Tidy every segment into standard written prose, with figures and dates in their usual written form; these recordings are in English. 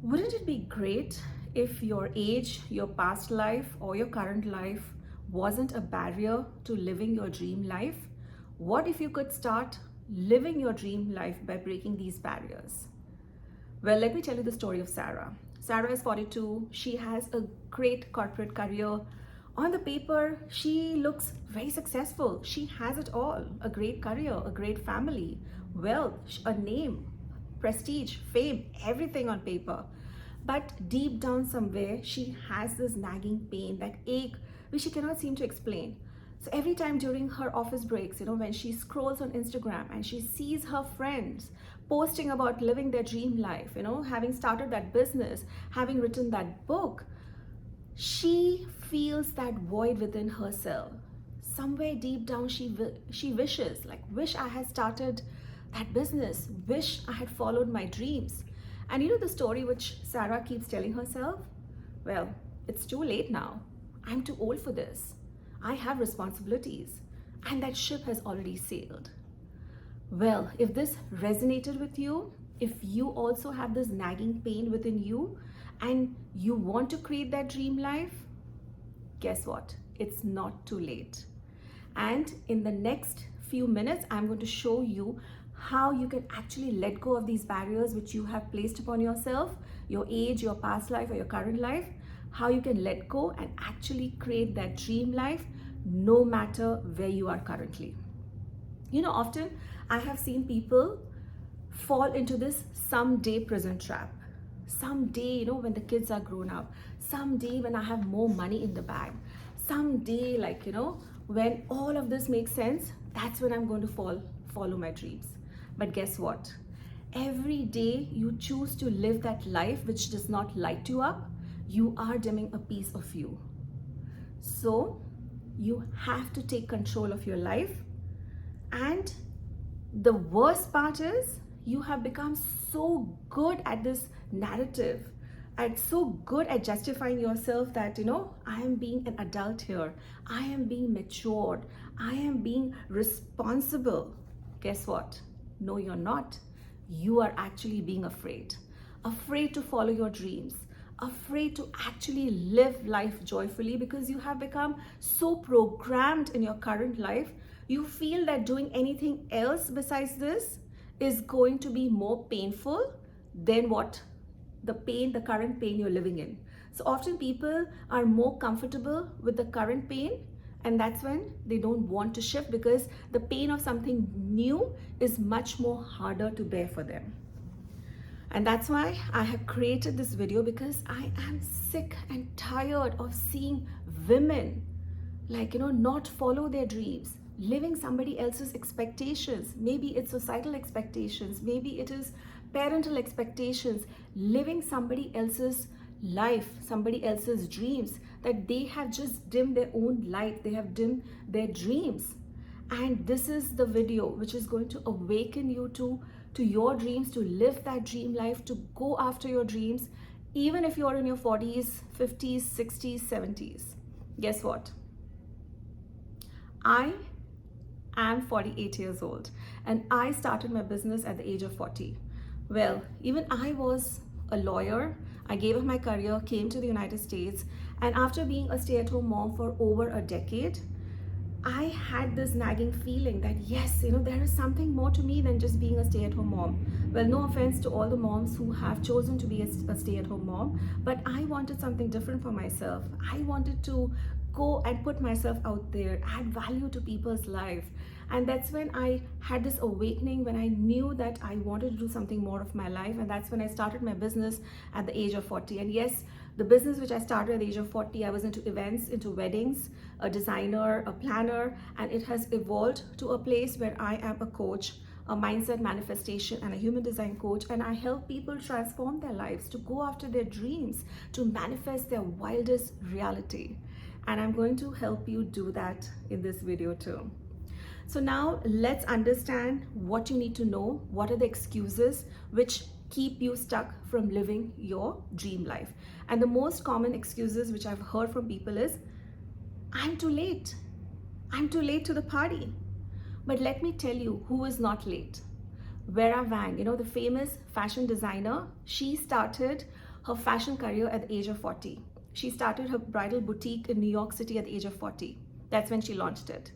Wouldn't it be great if your age, your past life, or your current life wasn't a barrier to living your dream life? What if you could start living your dream life by breaking these barriers? Well, let me tell you the story of Sarah. Sarah is 42. She has a great corporate career. On the paper, she looks very successful. She has it all: a great career, a great family, wealth, a name, prestige, fame, everything on paper. But deep down somewhere, she has this nagging pain, that ache, which she cannot seem to explain. So every time during her office breaks, when she scrolls on Instagram and she sees her friends posting about living their dream life, having started that business, having written that book, she feels that void within herself. Somewhere deep down, she wishes, like, wish I had started that business, wish I had followed my dreams. And you know the story which Sarah keeps telling herself? Well, it's too late now. I'm too old for this. I have responsibilities, and that ship has already sailed. Well, if this resonated with you, if you also have this nagging pain within you and you want to create that dream life, guess what? It's not too late. And in the next few minutes, I'm going to show you how you can actually let go of these barriers which you have placed upon yourself, your age, your past life, or your current life, how you can let go and actually create that dream life no matter where you are currently. Often I have seen people fall into this someday prison trap. Someday, when the kids are grown up, someday when I have more money in the bag, someday, when all of this makes sense, that's when I'm going to follow my dreams. But guess what? Every day you choose to live that life which does not light you up, you are dimming a piece of you. So you have to take control of your life. And the worst part is, you have become so good at this narrative and so good at justifying yourself that, I am being an adult here. I am being matured. I am being responsible. Guess what? No, you're not. You are actually being afraid. Afraid to follow your dreams. Afraid to actually live life joyfully because you have become so programmed in your current life. You feel that doing anything else besides this is going to be more painful than what the current pain you're living in. So often people are more comfortable with the current pain, and that's when they don't want to shift because the pain of something new is much more harder to bear for them. And that's why I have created this video, because I am sick and tired of seeing women not follow their dreams, living somebody else's expectations. Maybe it's societal expectations, maybe it is parental expectations, living somebody else's life, somebody else's dreams, that they have just dimmed their own light, they have dimmed their dreams. And this is the video which is going to awaken you to your dreams, to live that dream life, to go after your dreams, even if you're in your 40s, 50s, 60s, 70s. Guess what? I am 48 years old and I started my business at the age of 40. Well, even I was a lawyer. I gave up my career, came to the United States, and after being a stay-at-home mom for over a decade, I had this nagging feeling that yes, there is something more to me than just being a stay-at-home mom. Well, no offense to all the moms who have chosen to be a stay-at-home mom, but I wanted something different for myself. I wanted to go and put myself out there, add value to people's life. And that's when I had this awakening, when I knew that I wanted to do something more of my life. And that's when I started my business at the age of 40. And yes, the business which I started at the age of 40, I was into events, into weddings, a designer, a planner, and it has evolved to a place where I am a coach, a mindset manifestation and a human design coach, and I help people transform their lives, to go after their dreams, to manifest their wildest reality. And I'm going to help you do that in this video too. So now let's understand what you need to know. What are the excuses which keep you stuck from living your dream life? And the most common excuses which I've heard from people is, I'm too late. I'm too late to the party. But let me tell you who is not late. Vera Wang, the famous fashion designer, she started her fashion career at the age of 40. She started her bridal boutique in New York City at the age of 40. That's when she launched it.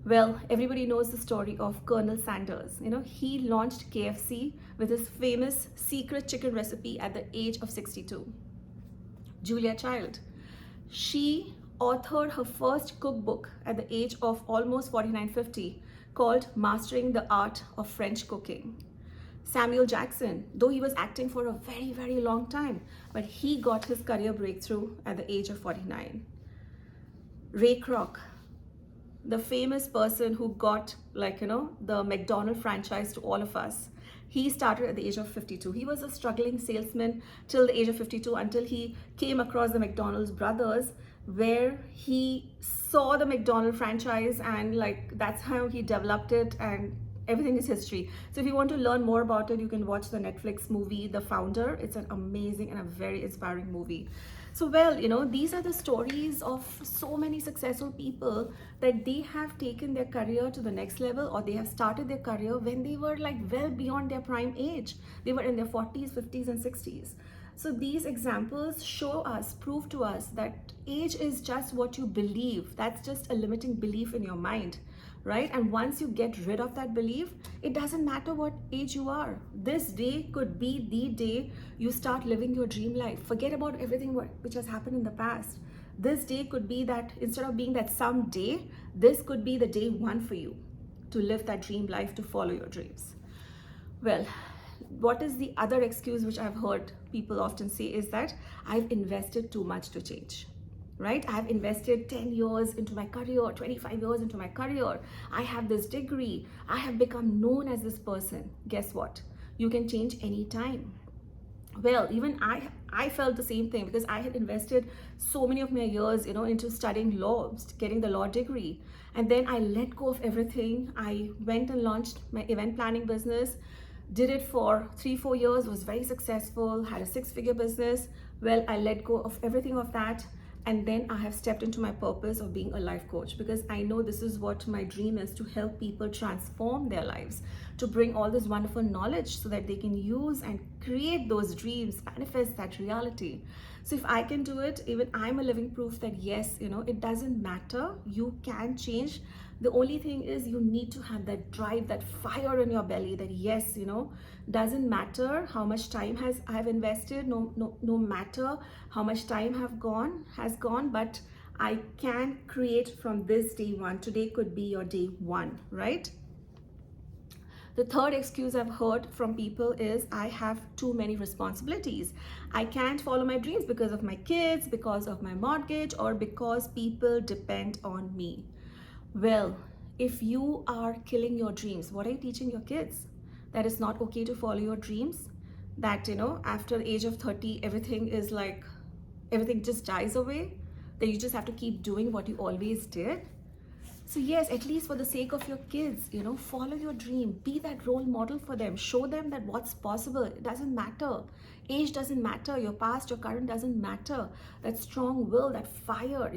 Well, everybody knows the story of Colonel Sanders. He launched KFC with his famous secret chicken recipe at the age of 62. Julia Child, she authored her first cookbook at the age of almost 49-50 called Mastering the Art of French Cooking. Samuel Jackson, though he was acting for a very, very long time, but he got his career breakthrough at the age of 49. Ray Kroc, the famous person who got the McDonald's franchise to all of us. He started at the age of 52. He was a struggling salesman till the age of 52 until he came across the McDonald's brothers, where he saw the McDonald's franchise, and that's how he developed it, and everything is history. So if you want to learn more about it, you can watch the Netflix movie The Founder. It's an amazing and a very inspiring movie. So these are the stories of so many successful people that they have taken their career to the next level, or they have started their career when they were well beyond their prime age. They were in their 40s, 50s and 60s. So these examples show us, prove to us that age is just what you believe. That's just a limiting belief in your mind, right? And once you get rid of that belief, it doesn't matter what age you are. This day could be the day you start living your dream life. Forget about everything which has happened in the past. This day could be that, instead of being that someday, this could be the day one for you to live that dream life, to follow your dreams. Well, what is the other excuse which I've heard people often say is that I've invested too much to change, right? I've invested 10 years into my career, 25 years into my career. I have this degree. I have become known as this person. Guess what? You can change anytime. Well, even I felt the same thing, because I had invested so many of my years, into studying law, getting the law degree. And then I let go of everything. I went and launched my event planning business, did it for 3-4 years, was very successful, had a 6-figure business. Well, I let go of everything of that. And then I have stepped into my purpose of being a life coach, because I know this is what my dream is, to help people transform their lives, to bring all this wonderful knowledge so that they can use and create those dreams, manifest that reality. So if I can do it, even I'm a living proof that yes, it doesn't matter. You can change. The only thing is you need to have that drive, that fire in your belly, that yes, doesn't matter how much time I've invested, no matter how much time has gone, but I can create from this day one. Today could be your day one, right? The third excuse I've heard from people is I have too many responsibilities. I can't follow my dreams because of my kids, because of my mortgage, or because people depend on me. Well, if you are killing your dreams, what are you teaching your kids? That it's not okay to follow your dreams? That, after the age of 30, everything just dies away? That you just have to keep doing what you always did? So yes, at least for the sake of your kids, follow your dream. Be that role model for them. Show them that what's possible. It doesn't matter. Age doesn't matter. Your past, your current doesn't matter. That strong will, that fire,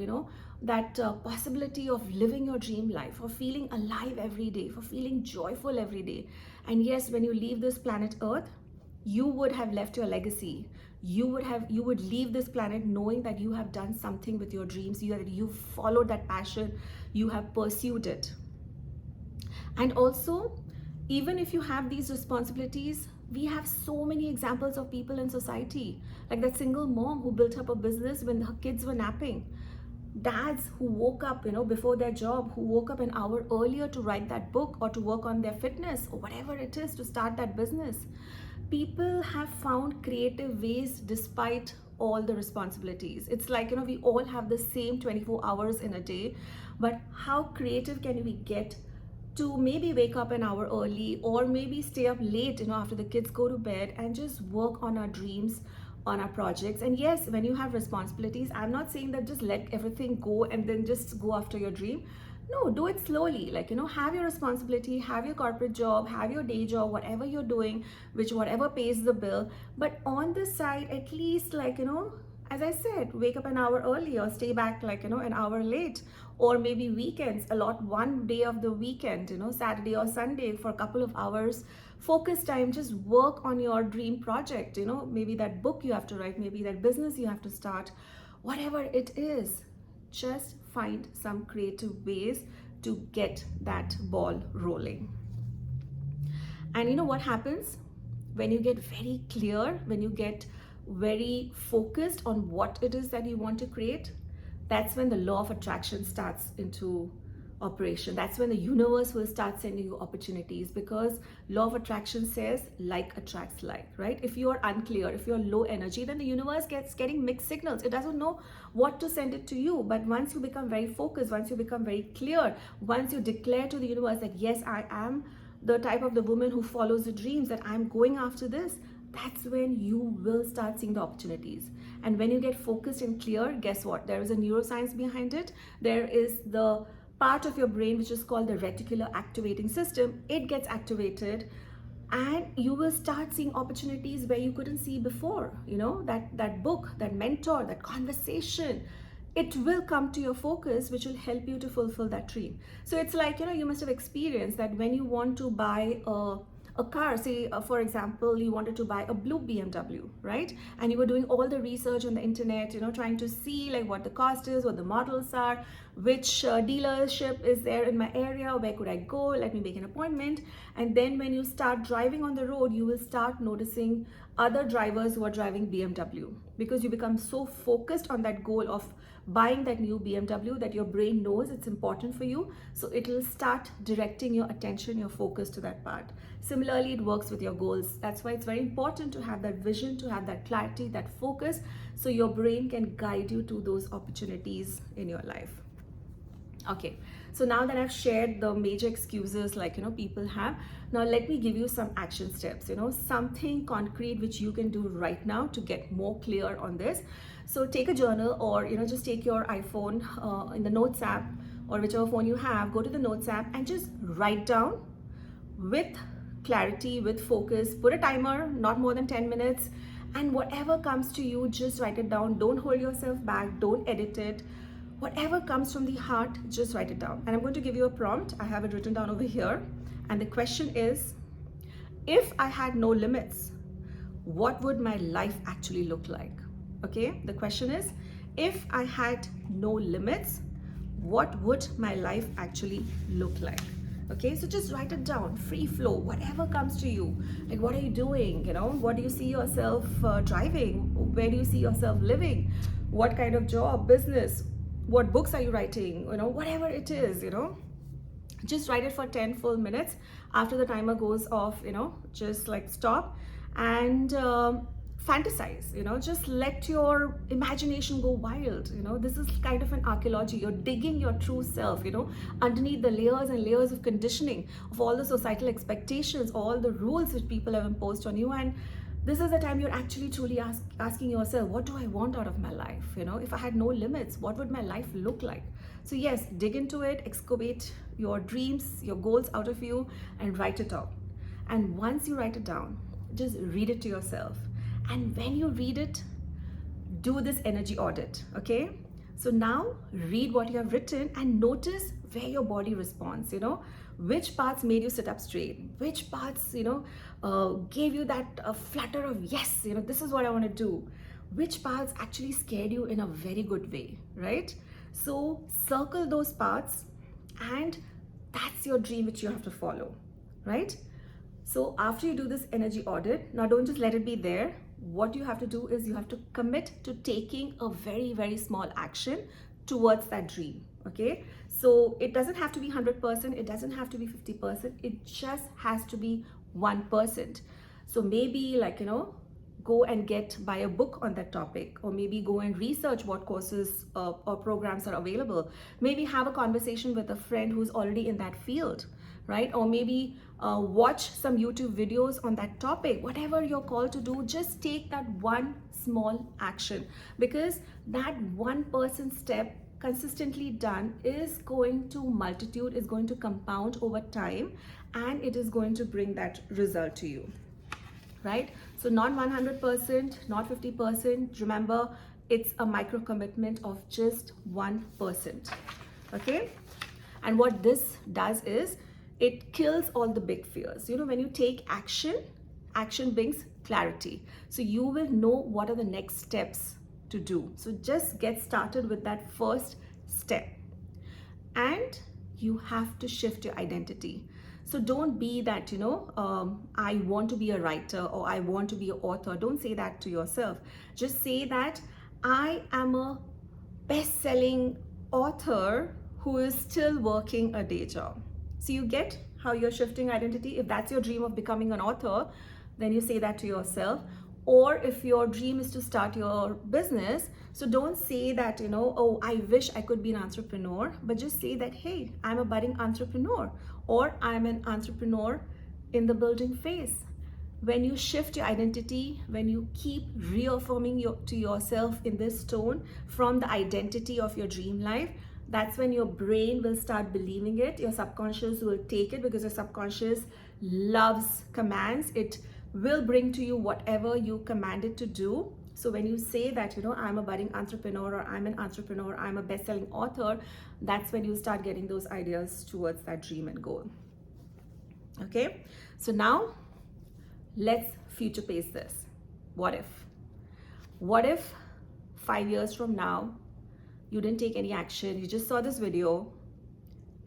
that possibility of living your dream life, of feeling alive every day, for feeling joyful every day. And yes, when you leave this planet Earth, you would have left your legacy. You would leave this planet knowing that you have done something with your dreams. You followed that passion. You have pursued it. And also, even if you have these responsibilities, we have so many examples of people in society, like that single mom who built up a business when her kids were napping. Dads who woke up, before their job, who woke up an hour earlier to write that book or to work on their fitness or whatever it is to start that business. People have found creative ways despite all the responsibilities. It's like, we all have the same 24 hours in a day, but how creative can we get to maybe wake up an hour early, or maybe stay up late, after the kids go to bed, and just work on our dreams, on our projects. And yes, when you have responsibilities, I'm not saying that just let everything go and then just go after your dream. No, do it slowly. Have your responsibility, have your corporate job, have your day job, whatever you're doing, whatever pays the bill. But on the side, at least, as I said, wake up an hour early or stay back an hour late, or maybe weekends, allot one day of the weekend, Saturday or Sunday, for a couple of hours focus time. Just work on your dream project, maybe that book you have to write, maybe that business you have to start, whatever it is. Just find some creative ways to get that ball rolling. And you know what happens when you get very clear, when you get very focused on what it is that you want to create? That's when the law of attraction starts into operation. That's when the universe will start sending you opportunities, because law of attraction says like attracts like, right? If you are unclear, if you're low energy, then the universe getting mixed signals. It doesn't know what to send it to you. But once you become very focused, once you become very clear, once you declare to the universe that yes, I am the type of the woman who follows the dreams, that I'm going after this, that's when you will start seeing the opportunities. And when you get focused and clear, guess what? There is a neuroscience behind it. There is the part of your brain which is called the reticular activating system. It gets activated, and you will start seeing opportunities where you couldn't see before. That book, that mentor, that conversation, it will come to your focus, which will help you to fulfill that dream. So it's like, you must have experienced that when you want to buy a car, say for example, you wanted to buy a blue BMW, right? And you were doing all the research on the internet, trying to see like what the cost is, what the models are, which dealership is there in my area, where could I go, let me make an appointment. And then when you start driving on the road, you will start noticing other drivers who are driving BMW, because you become so focused on that goal of buying that new BMW that your brain knows it's important for you. So it will start directing your attention, your focus to that part. Similarly, it works with your goals. That's why it's very important to have that vision, to have that clarity, that focus, so your brain can guide you to those opportunities in your life. Okay, so now that I've shared the major excuses like people have, now let me give you some action steps, something concrete which you can do right now to get more clear on this. So take a journal, or just take your iPhone in the Notes app, or whichever phone you have, go to the Notes app and just write down with clarity, with focus. Put a timer, not more than 10 minutes, and whatever comes to you, just write it down. Don't hold yourself back, don't edit it. Whatever comes from the heart, just write it down. And I'm going to give you a prompt. I have it written down over here. And the question is, if I had no limits, what would my life actually look like? Okay, the question is, if I had no limits, what would my life actually look like? Okay, so just write it down, free flow, whatever comes to you. Like, what are you doing? What do you see yourself driving? Where do you see yourself living? What kind of job, business? What books are you writing? Whatever it is, just write it for 10 full minutes. After the timer goes off, just like stop and fantasize, just let your imagination go wild. This is kind of an archaeology. You're digging your true self, underneath the layers and layers of conditioning, of all the societal expectations, all the rules which people have imposed on you. And this is the time you're actually truly asking yourself, what do I want out of my life? If I had no limits, what would my life look like? So yes, dig into it, excavate your dreams, your goals out of you, and write it out. And once you write it down, just read it to yourself. And when you read it, do this energy audit, okay? So now read what you have written and notice where your body responds, which parts made you sit up straight, which parts, gave you that flutter of yes, this is what I want to do, which parts actually scared you in a very good way, right? So circle those parts, and that's your dream which you have to follow, right? So after you do this energy audit, now don't just let it be there. What you have to do is you have to commit to taking a very, very small action towards that dream, okay? So it doesn't have to be 100%, it doesn't have to be 50%, it just has to be 1%. So maybe go and buy a book on that topic, or maybe go and research what courses or programs are available. Maybe have a conversation with a friend who's already in that field, right? Or maybe watch some YouTube videos on that topic. Whatever you're called to do, just take that one small action, because that 1% step consistently done is going to multitude, is going to compound over time, and it is going to bring that result to you, right? So not 100%, not 50%. Remember, it's a micro commitment of just 1%, okay? And what this does is, it kills all the big fears. When you take action, action brings clarity. So you will know what are the next steps to do. So just get started with that first step. And you have to shift your identity. So don't be that, I want to be a writer or I want to be an author. Don't say that to yourself. Just say that I am a best-selling author who is still working a day job. So you get how you're shifting identity. If that's your dream of becoming an author, then you say that to yourself. Or if your dream is to start your business, so don't say that, oh, I wish I could be an entrepreneur, but just say that, hey, I'm a budding entrepreneur, or I'm an entrepreneur in the building phase. When you shift your identity, when you keep reaffirming to yourself in this tone from the identity of your dream life, that's when your brain will start believing it. Your subconscious will take it because your subconscious loves commands. It will bring to you whatever you command it to do. So when you say that, I'm a budding entrepreneur, or I'm an entrepreneur, I'm a best-selling author, that's when you start getting those ideas towards that dream and goal. Okay, so now let's future pace this. What if 5 years from now you didn't take any action, you just saw this video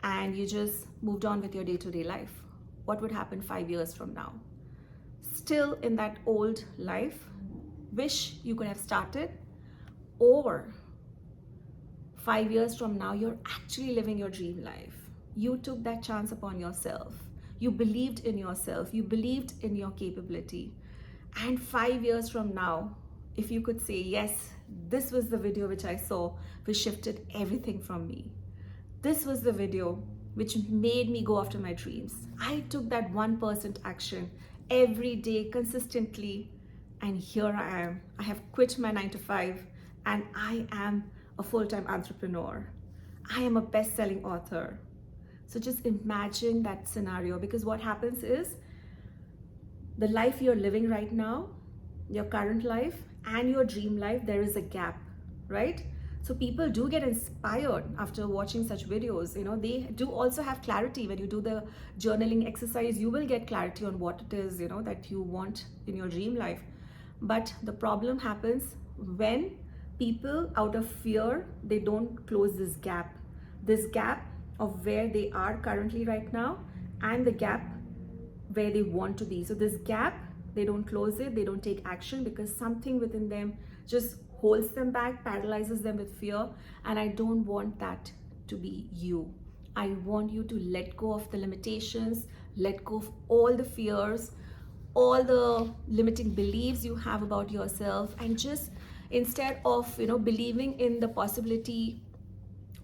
and you just moved on with your day-to-day life? What would happen 5 years from now? Still in that old life, wish you could have started? Or 5 years from now, you're actually living your dream life. You took that chance upon yourself. You believed in yourself. You believed in your capability. And 5 years from now, if you could say, yes, this was the video which I saw, which shifted everything from me. This was the video which made me go after my dreams. I took that 1% action every day consistently, and here I am. I have quit my 9 to 5 and I am a full-time entrepreneur. I am a best-selling author. So just imagine that scenario, because what happens is the life you're living right now, your current life and your dream life, there is a gap, right? So people do get inspired after watching such videos. They do also have clarity. When you do the journaling exercise, you will get clarity on what it is, that you want in your dream life. But the problem happens when people, out of fear, they don't close this gap of where they are currently right now and the gap where they want to be. So this gap, they don't close it, they don't take action because something within them just holds them back, paralyzes them with fear. And I don't want that to be you. I want you to let go of the limitations, let go of all the fears, all the limiting beliefs you have about yourself, and just instead of believing in the possibility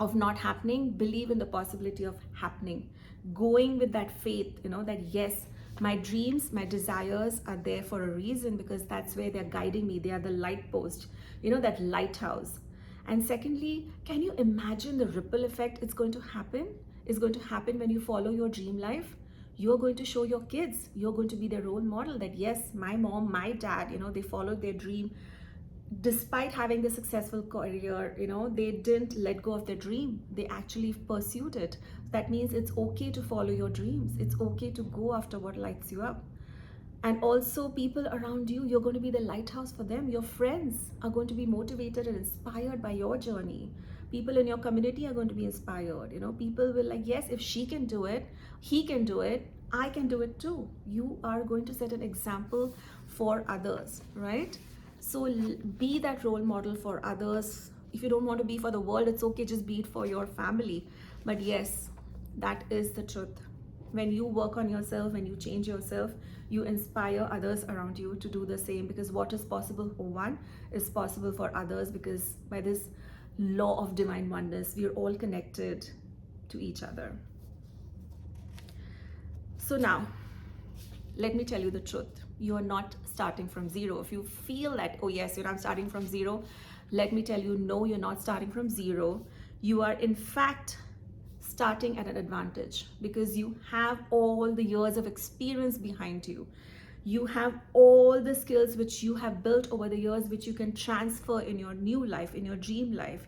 of not happening, believe in the possibility of happening. Going with that faith, that yes, my dreams, my desires are there for a reason, because that's where they're guiding me. They are the light post, that lighthouse. And secondly, can you imagine the ripple effect it's going to happen? It's going to happen when you follow your dream life. You're going to show your kids, you're going to be their role model, that yes, my mom, my dad, they followed their dream. Despite having the successful career, they didn't let go of their dream. They actually pursued it. That means it's okay to follow your dreams. It's okay to go after what lights you up. And also people around you, you're going to be the lighthouse for them. Your friends are going to be motivated and inspired by your journey. People in your community are going to be inspired. People will like, yes, if she can do it, he can do it, I can do it too. You are going to set an example for others, right? So be that role model for others. If you don't want to be for the world, it's okay, just be it for your family. But yes, that is the truth. When you work on yourself, when you change yourself, you inspire others around you to do the same, because what is possible for one is possible for others, because by this law of divine oneness, we are all connected to each other. So now, let me tell you the truth. You are not starting from zero. If you feel that, oh yes, I'm starting from zero, let me tell you, no, you're not starting from zero. You are in fact starting at an advantage, because you have all the years of experience behind you. You have all the skills which you have built over the years, which you can transfer in your new life, in your dream life.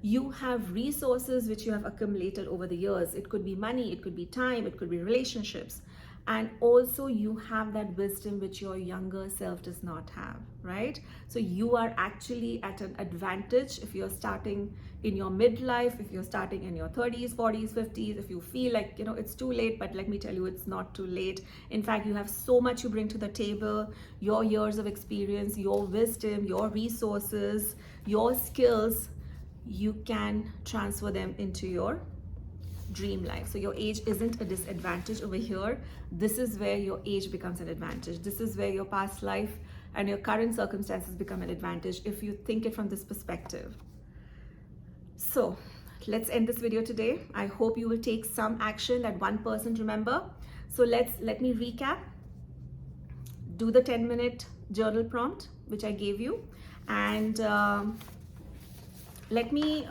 You have resources which you have accumulated over the years. It could be money, it could be time, it could be relationships. And also you have that wisdom which your younger self does not have, right? So you are actually at an advantage if you're starting in your midlife, if you're starting in your 30s, 40s, 50s, if you feel like, it's too late, but let me tell you, it's not too late. In fact, you have so much you bring to the table, your years of experience, your wisdom, your resources, your skills. You can transfer them into your dream life. So your age isn't a disadvantage over here. This is where your age becomes an advantage. This is where your past life and your current circumstances become an advantage if you think it from this perspective. So let's end this video today. I hope you will take some action that 1%, remember. So let me recap. Do the 10-minute journal prompt which I gave you, and let me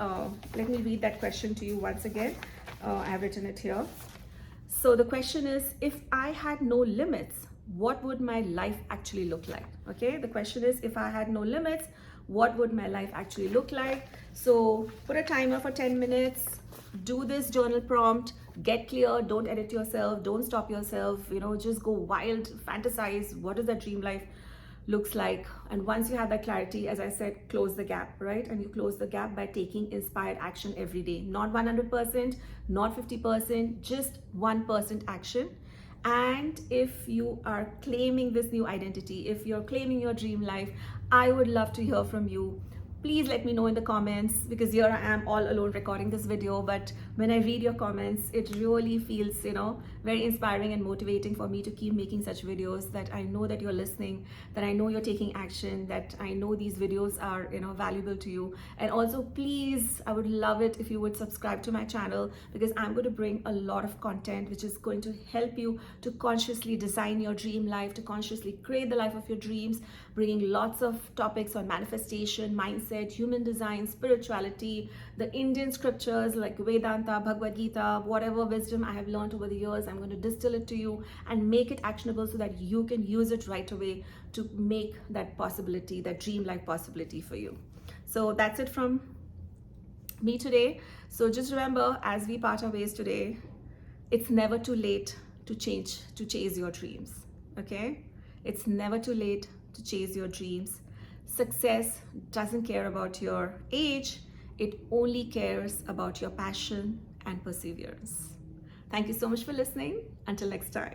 read that question to you once again. I have written it here. So the question is, if I had no limits, what would my life actually look like? Okay, the question is, if I had no limits, what would my life actually look like? So put a timer for 10 minutes, do this journal prompt, get clear, don't edit yourself, don't stop yourself, just go wild, fantasize, what does that dream life looks like? And once you have that clarity, as I said, close the gap, right? And you close the gap by taking inspired action every day. Not 100%, not 50%, just 1% action. And if you are claiming this new identity, if you're claiming your dream life, I would love to hear from you. Please let me know in the comments, because here I am all alone recording this video, but when I read your comments, it really feels, very inspiring and motivating for me to keep making such videos, that I know that you're listening, that I know you're taking action, that I know these videos are, valuable to you. And also, please, I would love it if you would subscribe to my channel, because I'm going to bring a lot of content which is going to help you to consciously design your dream life, to consciously create the life of your dreams, bringing lots of topics on manifestation, mindset, human design, spirituality, the Indian scriptures like Vedanta, Bhagavad Gita, whatever wisdom I have learned over the years. I'm going to distill it to you and make it actionable so that you can use it right away to make that possibility, that dream life possibility for you. So that's it from me today. So just remember, as we part our ways today, it's never too late to chase your dreams. Okay? It's never too late to chase your dreams. Success doesn't care about your age. It only cares about your passion and perseverance. Thank you so much for listening. Until next time.